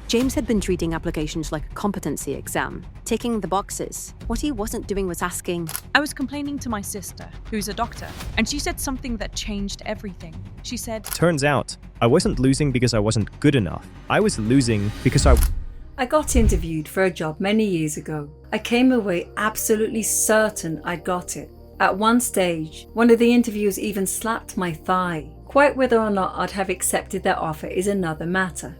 James had been treating applications like a competency exam, ticking the boxes. What he wasn't doing was asking, I was complaining to my sister, who's a doctor, and she said something that changed everything. She said, Turns out, I wasn't losing because I wasn't good enough. I was losing because I got interviewed for a job many years ago. I came away absolutely certain I'd got it. At one stage, one of the interviewers even slapped my thigh. Quite whether or not I'd have accepted their offer is another matter.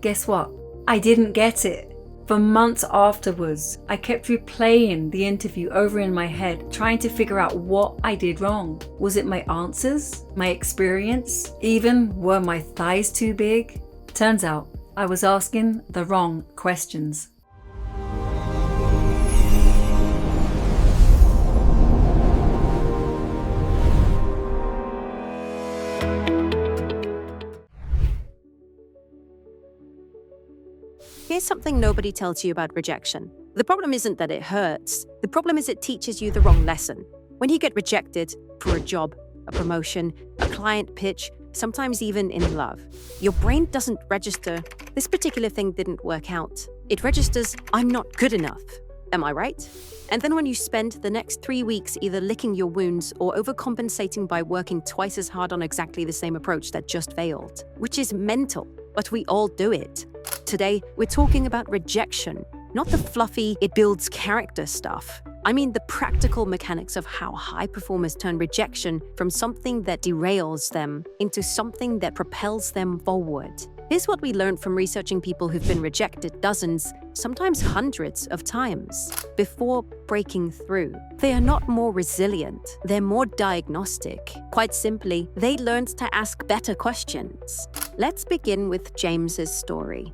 Guess what? I didn't get it. For months afterwards, I kept replaying the interview over in my head, trying to figure out what I did wrong. Was it my answers? My experience? Even were my thighs too big? Turns out, I was asking the wrong questions. here's something nobody tells you about rejection. The problem isn't that it hurts. The problem is it teaches you the wrong lesson. When you get rejected for a job, a promotion, a client pitch, sometimes even in love, your brain doesn't register, this particular thing didn't work out. It registers, I'm not good enough. Am I right? And then when you spend the next 3 weeks either licking your wounds or overcompensating by working twice as hard on exactly the same approach that just failed, which is mental, but we all do it. Today, we're talking about rejection, not the fluffy, it builds character stuff. I mean the practical mechanics of how high performers turn rejection from something that derails them into something that propels them forward. Here's what we learned from researching people who've been rejected dozens, sometimes hundreds of times before breaking through. They are not more resilient, they're more diagnostic. Quite simply, they learned to ask better questions. Let's begin with James's story.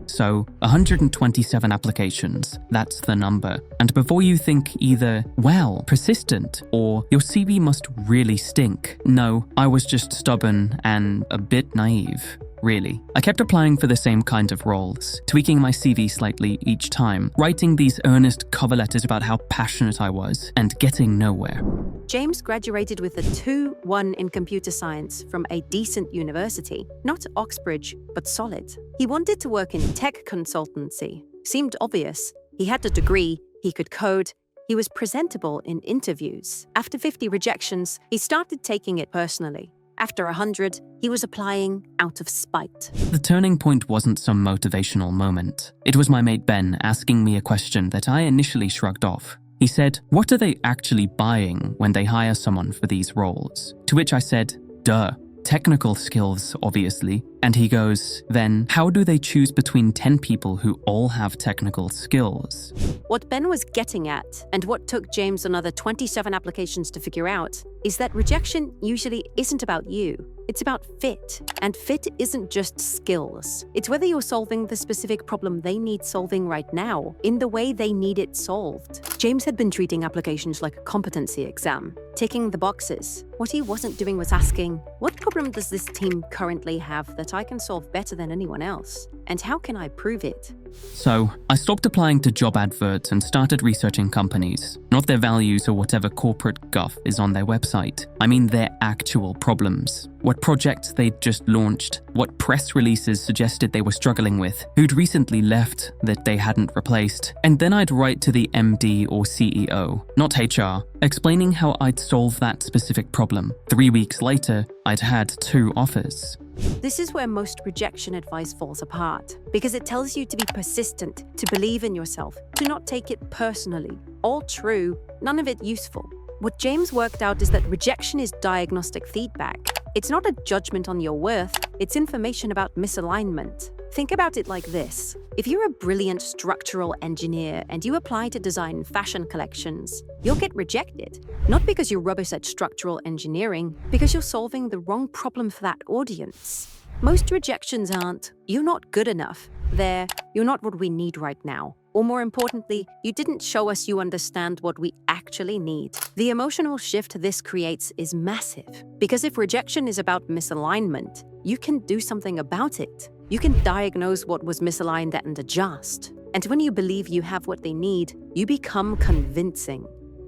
So, 127 applications, that's the number. And before you think either, well, persistent, or your CV must really stink, no, I was just stubborn and a bit naive. Really. I kept applying for the same kind of roles, tweaking my CV slightly each time, writing these earnest cover letters about how passionate I was, and getting nowhere. James graduated with a 2-1 in computer science from a decent university, not Oxbridge, but solid. He wanted to work in tech consultancy. Seemed obvious. He had a degree, he could code, he was presentable in interviews. After 50 rejections, he started taking it personally. After 100, he was applying out of spite. The turning point wasn't some motivational moment. It was my mate Ben asking me a question that I initially shrugged off. He said, "What are they actually buying when they hire someone for these roles?" To which I said, "Duh. Technical skills, obviously." And he goes, "Then how do they choose between 10 people who all have technical skills?" What Ben was getting at, and what took James another 27 applications to figure out, is that rejection usually isn't about you. It's about fit. And fit isn't just skills. It's whether you're solving the specific problem they need solving right now, in the way they need it solved. James had been treating applications like a competency exam, ticking the boxes. What he wasn't doing was asking, what problem does this team currently have that I can solve better than anyone else? And how can I prove it? So, I stopped applying to job adverts and started researching companies, not their values or whatever corporate guff is on their website. I mean their actual problems. What projects they'd just launched, what press releases suggested they were struggling with, who'd recently left that they hadn't replaced. And then I'd write to the MD or CEO, not HR, explaining how I'd solve that specific problem. 3 weeks later, I'd had 2 offers. This is where most rejection advice falls apart, because it tells you to be persistent, to believe in yourself, to not take it personally. All true, none of it useful. What James worked out is that rejection is diagnostic feedback. It's not a judgment on your worth, it's information about misalignment. Think about it like this. If you're a brilliant structural engineer and you apply to design fashion collections, you'll get rejected. Not because you're rubbish at structural engineering, because you're solving the wrong problem for that audience. Most rejections aren't, you're not good enough. They're, you're not what we need right now. Or more importantly, you didn't show us you understand what we actually need. The emotional shift this creates is massive. Because if rejection is about misalignment, you can do something about it. You can diagnose what was misaligned and adjust. And when you believe you have what they need, you become convincing.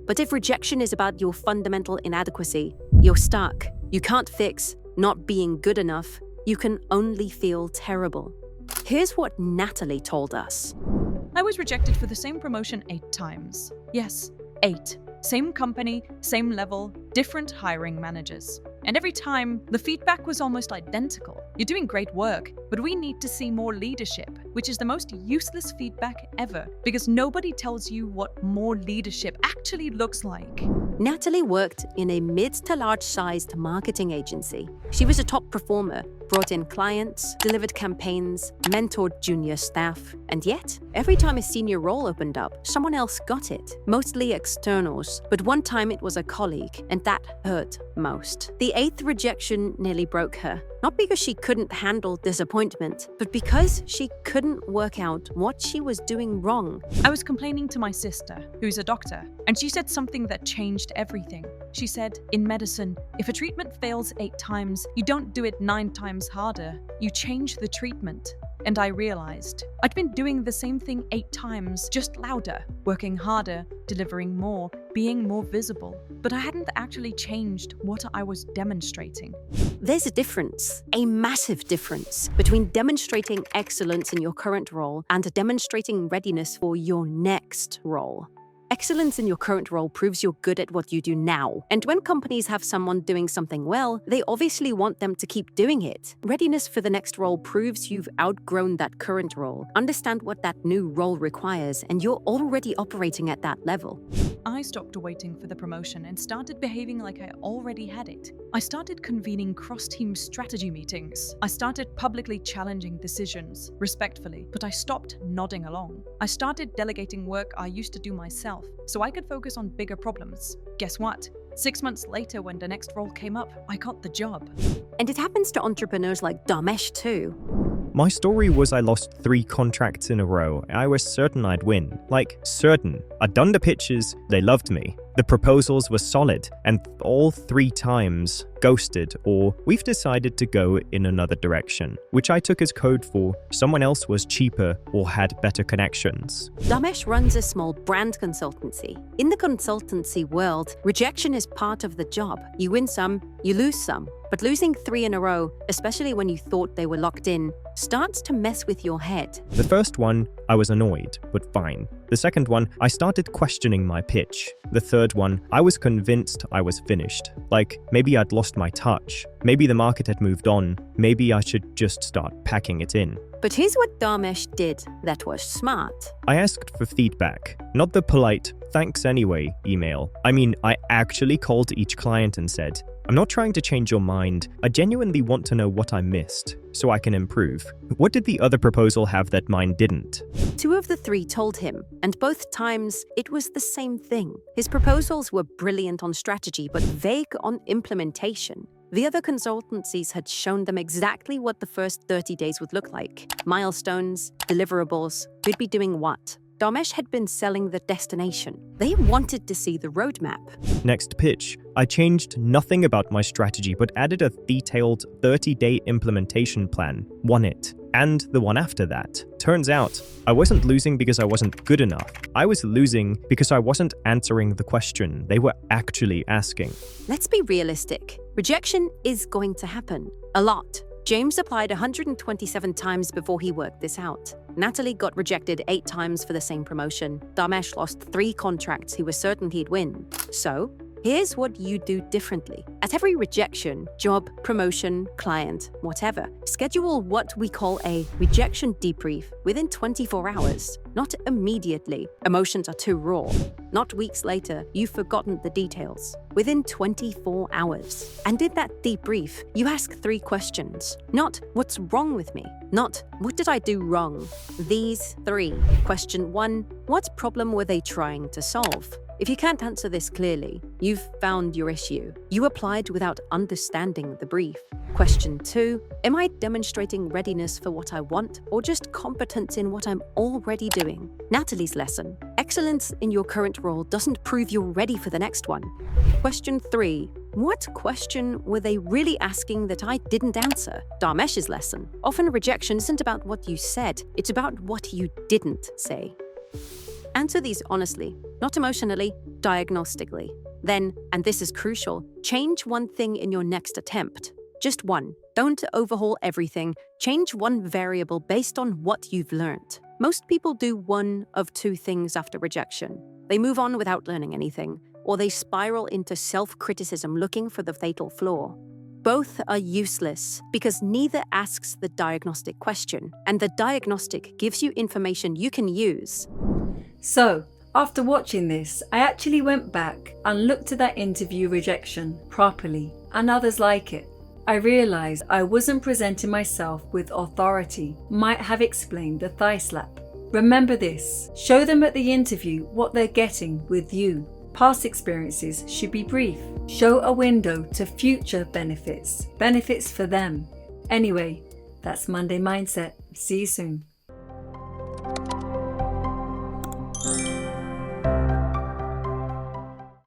But if rejection is about your fundamental inadequacy, you're stuck, you can't fix, not being good enough, you can only feel terrible. Here's what Natalie told us. I was rejected for the same promotion 8 times. Yes, 8. Same company, same level, different hiring managers. And every time, the feedback was almost identical. You're doing great work, but we need to see more leadership, which is the most useless feedback ever, because nobody tells you what more leadership actually looks like. Natalie worked in a mid to large-sized marketing agency. She was a top performer, brought in clients, delivered campaigns, mentored junior staff, and yet, every time a senior role opened up, someone else got it, mostly externals, but one time it was a colleague, and that hurt most. The 8th rejection nearly broke her, not because she couldn't handle disappointment, but because she couldn't work out what she was doing wrong. I was complaining to my sister, who's a doctor, and she said something that changed everything. She said, in medicine, if a treatment fails 8 times, you don't do it 9 times harder. You change the treatment. And I realized I'd been doing the same thing 8 times, just louder, working harder, delivering more, being more visible. But I hadn't actually changed what I was demonstrating. There's a difference, a massive difference, between demonstrating excellence in your current role and demonstrating readiness for your next role. Excellence in your current role proves you're good at what you do now. And when companies have someone doing something well, they obviously want them to keep doing it. Readiness for the next role proves you've outgrown that current role, understand what that new role requires, and you're already operating at that level. I stopped waiting for the promotion and started behaving like I already had it. I started convening cross-team strategy meetings. I started publicly challenging decisions, respectfully, but I stopped nodding along. I started delegating work I used to do myself, so I could focus on bigger problems. Guess what? 6 months later, when the next role came up, I got the job. And it happens to entrepreneurs like Dharmesh too. My story was I lost 3 contracts in a row. I was certain I'd win. Like, certain. I'd done the pitches, they loved me. The proposals were solid, and all 3 times ghosted or we've decided to go in another direction, which I took as code for someone else was cheaper or had better connections. Dharmesh runs a small brand consultancy. In the consultancy world, rejection is part of the job. You win some, you lose some. But losing 3 in a row, especially when you thought they were locked in, starts to mess with your head. The first one, I was annoyed, but fine. The second one, I started questioning my pitch. The third one, I was convinced I was finished. Like, maybe I'd lost my touch. Maybe the market had moved on. Maybe I should just start packing it in. But here's what Dharmesh did that was smart. I asked for feedback, not the polite, thanks anyway email. I actually called each client and said, I'm not trying to change your mind. I genuinely want to know what I missed, so I can improve. What did the other proposal have that mine didn't? 2 of the 3 told him, and both times it was the same thing. His proposals were brilliant on strategy, but vague on implementation. The other consultancies had shown them exactly what the first 30 days would look like. Milestones, deliverables, who'd be doing what. Dharmesh had been selling the destination. They wanted to see the roadmap. Next pitch, I changed nothing about my strategy but added a detailed 30-day implementation plan. Won it. And the one after that. Turns out, I wasn't losing because I wasn't good enough. I was losing because I wasn't answering the question they were actually asking. Let's be realistic. Rejection is going to happen. A lot. James applied 127 times before he worked this out. Natalie got rejected 8 times for the same promotion. Dharmesh lost 3 contracts he was certain he'd win. So, here's what you do differently. At every rejection, job, promotion, client, whatever, schedule what we call a rejection debrief within 24 hours. Not immediately. Emotions are too raw. Not weeks later, you've forgotten the details. Within 24 hours. And in that debrief, you ask 3 questions. Not, what's wrong with me? Not, what did I do wrong? These 3. Question 1, what problem were they trying to solve? If you can't answer this clearly, you've found your issue. You applied without understanding the brief. Question 2, am I demonstrating readiness for what I want or just competence in what I'm already doing? Natalie's lesson, excellence in your current role doesn't prove you're ready for the next one. Question 3, what question were they really asking that I didn't answer? Dharmesh's lesson, often rejection isn't about what you said, it's about what you didn't say. Answer these honestly, not emotionally, diagnostically. Then, and this is crucial, change one thing in your next attempt. Just one. Don't overhaul everything. Change one variable based on what you've learned. Most people do one of two things after rejection. They move on without learning anything, or they spiral into self-criticism looking for the fatal flaw. Both are useless because neither asks the diagnostic question, and the diagnostic gives you information you can use. So, after watching this, I actually went back and looked at that interview rejection properly, and others like it. I realised I wasn't presenting myself with authority, might have explained the thigh slap. Remember this, show them at the interview what they're getting with you. Past experiences should be brief. Show a window to future benefits for them. Anyway, that's Monday Mindset. See you soon.